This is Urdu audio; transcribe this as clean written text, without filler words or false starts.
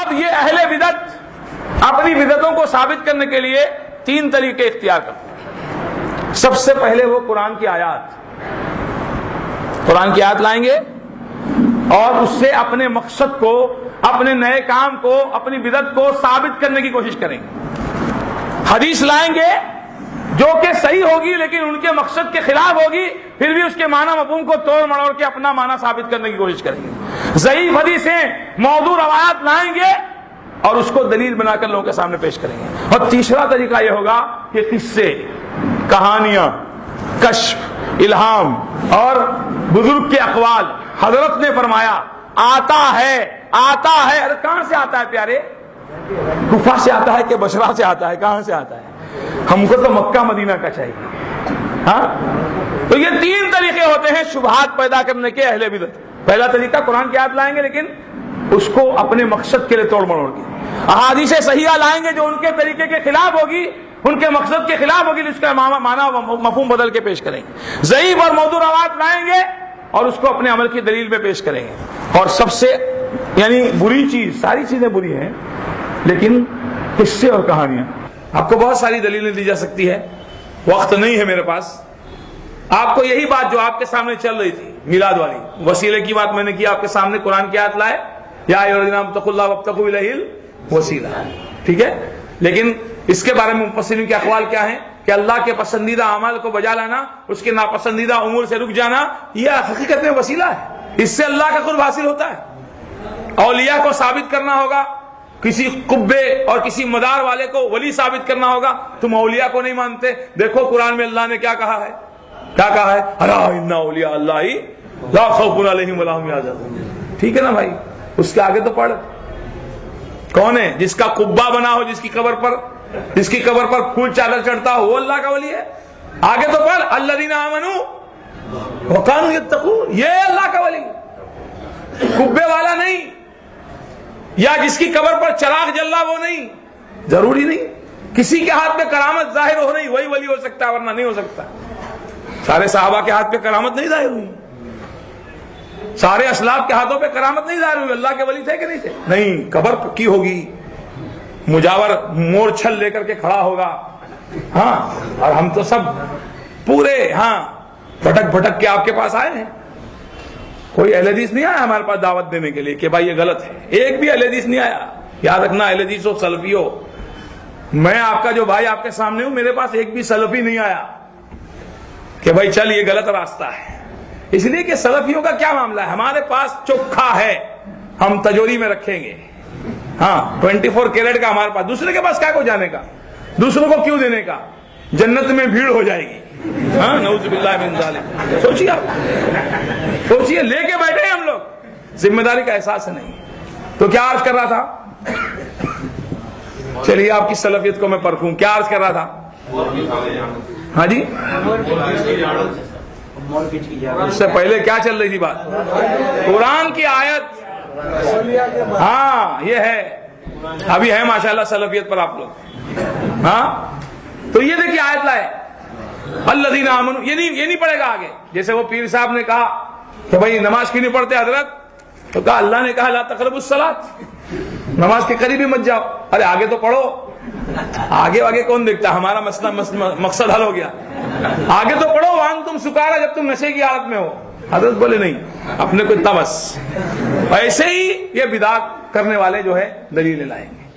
اب یہ اہل بدعت اپنی بدعتوں کو ثابت کرنے کے لیے 3 طریقے اختیار کرتے ہیں۔ سب سے پہلے وہ قرآن کی آیات لائیں گے اور اس سے اپنے مقصد کو، اپنے نئے کام کو، اپنی بدعت کو ثابت کرنے کی کوشش کریں گے۔ حدیث لائیں گے جو کہ صحیح ہوگی لیکن ان کے مقصد کے خلاف ہوگی، پھر بھی اس کے معنی مفہوم کو توڑ مڑوڑ کے اپنا معنی ثابت کرنے کی کوشش کریں گے۔ ضعیف حدیثیں، موضوع روایات لائیں گے اور اس کو دلیل بنا کر لوگوں کے سامنے پیش کریں گے۔ اور تیسرا طریقہ یہ ہوگا کہ قصے، کہانیاں، کشف، الہام اور بزرگ کے اقوال، حضرت نے فرمایا، آتا ہے۔ ارے کہاں سے آتا ہے پیارے؟ کوفہ سے آتا ہے کہ بصرہ سے آتا ہے؟ کہاں سے آتا ہے؟ ہم کو تو مکہ مدینہ کا چاہیے۔ ہاں، تو یہ 3 طریقے ہوتے ہیں شبہات پیدا کرنے کے اہل بدعت۔ پہلا طریقہ قرآن کی آیت لائیں گے لیکن اس کو اپنے مقصد کے لیے توڑ مڑوڑ کے، احادیث صحیحہ لائیں گے جو ان کے طریقے کے خلاف ہوگی، ان کے مقصد کے خلاف ہوگی، اس کا معنی مفہوم بدل کے پیش کریں گے۔ ضعیف اور موضوع روایات لائیں گے اور اس کو اپنے عمل کی دلیل میں پیش کریں گے۔ اور سب سے بری چیز، ساری چیزیں بری ہیں لیکن قصے اور کہانیاں، آپ کو بہت ساری دلیلیں دی جا سکتی ہے، وقت نہیں ہے میرے پاس۔ آپ کو یہی بات جو آپ کے سامنے چل رہی تھی میلاد والی، وسیلے کی بات میں نے کی آپ کے سامنے، قرآن کی آیت لائے، یا ایھا الذین آمنوا اتقوا اللہ وابتغوا الیہ الوسیلہ، ٹھیک ہے؟ لیکن اس کے بارے میں مفسرین کے اقوال کیا ہیں کہ اللہ کے پسندیدہ اعمال کو بجا لانا، اس کے ناپسندیدہ امور سے رک جانا، یہ حقیقت میں وسیلہ ہے، اس سے اللہ کا قرب حاصل ہوتا ہے۔ اولیاء کو ثابت کرنا ہوگا، کسی قبے اور کسی مدار والے کو ولی ثابت کرنا ہوگا، تم اولیاء کو نہیں مانتے، دیکھو قرآن میں اللہ نے کیا کہا ہے، الا ان اولیاء اللہ لا خوف علیہم ولا هم یحزنون، ٹھیک ہے نا بھائی؟ اس کے آگے تو پڑھ، کون ہے جس کا قبہ بنا ہو، جس کی قبر پر پھول چادر چڑھتا ہو، وہ اللہ کا ولی ہے؟ آگے تو پڑھ، الذین آمنوا وکانوا یتقون، یہ اللہ کا ولی، قبے والا نہیں، یا جس کی قبر پر چراغ جل رہا وہ نہیں، ضروری نہیں کسی کے ہاتھ میں کرامت ظاہر ہو نہیں وہی ولی ہو سکتا ہے، ورنہ نہیں ہو سکتا۔ سارے صحابہ کے ہاتھ پہ کرامت نہیں ظاہر ہوئی، سارے اسلاف کے ہاتھوں پہ کرامت نہیں ظاہر ہوئی، اللہ کے ولی تھے کہ نہیں تھے؟ نہیں، قبر پکی ہوگی، مجاور مور چھل لے کر کے کھڑا ہوگا، ہاں، اور ہم تو سب پورے بھٹک کے آپ کے پاس آئے ہیں، کوئی اہل حدیث نہیں آیا ہمارے پاس دعوت دینے کے لیے کہ بھائی یہ غلط ہے، ایک بھی اہل حدیث نہیں آیا۔ یاد رکھنا، اہل حدیث ہو سلفی ہو، میں آپ کا جو بھائی آپ کے سامنے ہوں، میرے پاس ایک بھی سلفی نہیں آیا کہ بھائی چل یہ غلط راستہ ہے، اس لیے کہ سلفیوں کا کیا معاملہ ہے، ہمارے پاس چوکھا ہے، ہم تجوری میں رکھیں گے، 24 کیرٹ کا ہمارے پاس، دوسرے کے پاس کیا کو جانے کا، دوسروں کو کیوں دینے کا، جنت میں بھیڑ ہو جائے گی، نعوذ باللہ من ذالک۔ سوچیے، آپ سوچیے، لے کے بیٹھے ہیں ہم لوگ، ذمہ داری کا احساس ہے نہیں۔ تو کیا عرض کر رہا تھا؟ چلیے آپ کی سلفیت کو میں پرکھوں، کیا عرض کر رہا تھا؟ ہاں جی، اس سے پہلے کیا چل رہی تھی بات؟ قرآن کی آیت، ہاں یہ ہے، ابھی ہے ماشاءاللہ سلفیت پر آپ لوگ، تو یہ دیکھیے آیت لائے، الذین آمنوا، یہ نہیں پڑھے گا آگے، جیسے وہ پیر صاحب نے کہا کہ بھائی نماز کیوں نہیں پڑھتے حضرت، تو کہا اللہ نے کہا لا تقربوا الصلاۃ، نماز کے قریب ہی مت جاؤ، ارے آگے تو پڑھو، آگے کون دیکھتا، ہمارا مسئلہ مقصد حل ہو گیا، آگے تو پڑھو، وانتم سکارا، جب تم نشے کی حالت میں ہو، حضرت بولے نہیں، اپنے کو تمس، ایسے ہی یہ بدعت کرنے والے جو ہے دلیل لائیں گے۔